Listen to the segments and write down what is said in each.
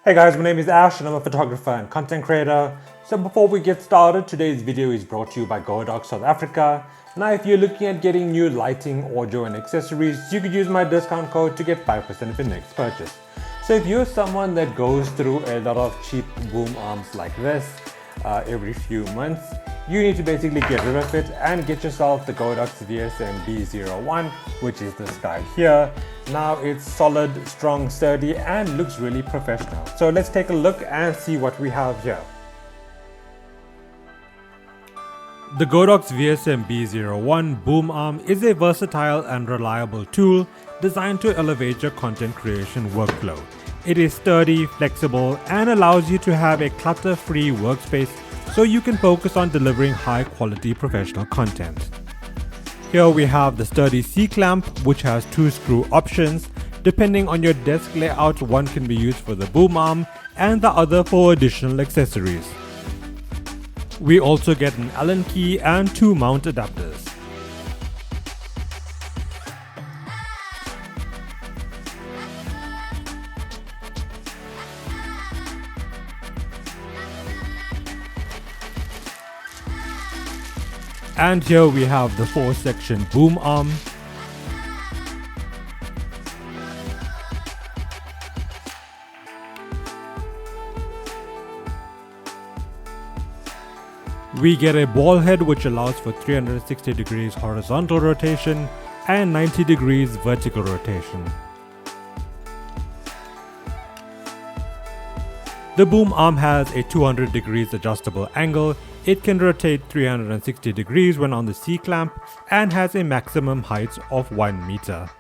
Hey guys, my name is Ash and I'm a photographer and content creator. So before we get started, today's video is brought to you by Godox South Africa. Now if you're looking at getting new lighting, audio and accessories, you could use my discount code to get 5% of your next purchase. So if you're someone that goes through a lot of cheap boom arms like this every few months, you need to basically get rid of it and get yourself the Godox VSM-B01, which is this guy here. Now it's solid, strong, sturdy and looks really professional. So let's take a look and see what we have here. The Godox VSM-B01 Boom Arm is a versatile and reliable tool designed to elevate your content creation workflow. It is sturdy, flexible and allows you to have a clutter-free workspace so you can focus on delivering high-quality professional content. Here we have the sturdy C-clamp, which has 2 screw options. Depending on your desk layout, one can be used for the boom arm and the other for additional accessories. We also get an Allen key and 2 mount adapters. And here we have the 4-section boom arm. We get a ball head which allows for 360 degrees horizontal rotation and 90 degrees vertical rotation. The boom arm has a 200 degrees adjustable angle. It can rotate 360 degrees when on the C-clamp and has a maximum height of 1 meter.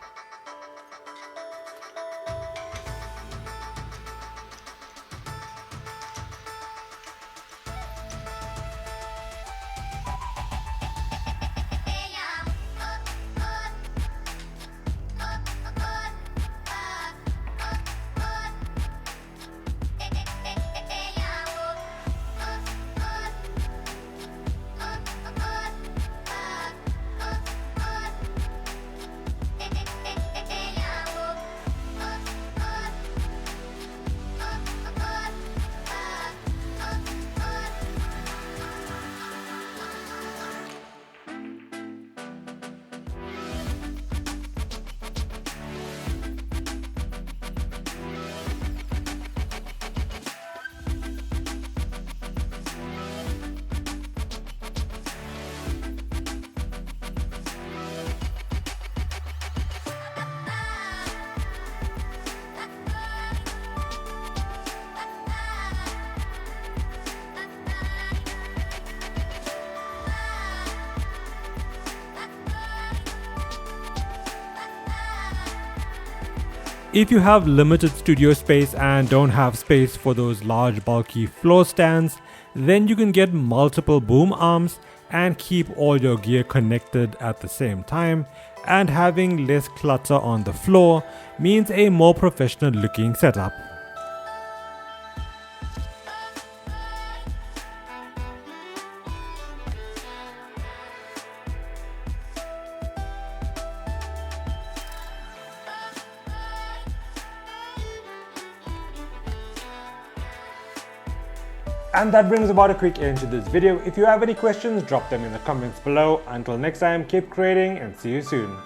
If you have limited studio space and don't have space for those large bulky floor stands, then you can get multiple boom arms and keep all your gear connected at the same time, and having less clutter on the floor means a more professional looking setup. And that brings about a quick end to this video. If you have any questions, drop them in the comments below. Until next time, keep creating and see you soon.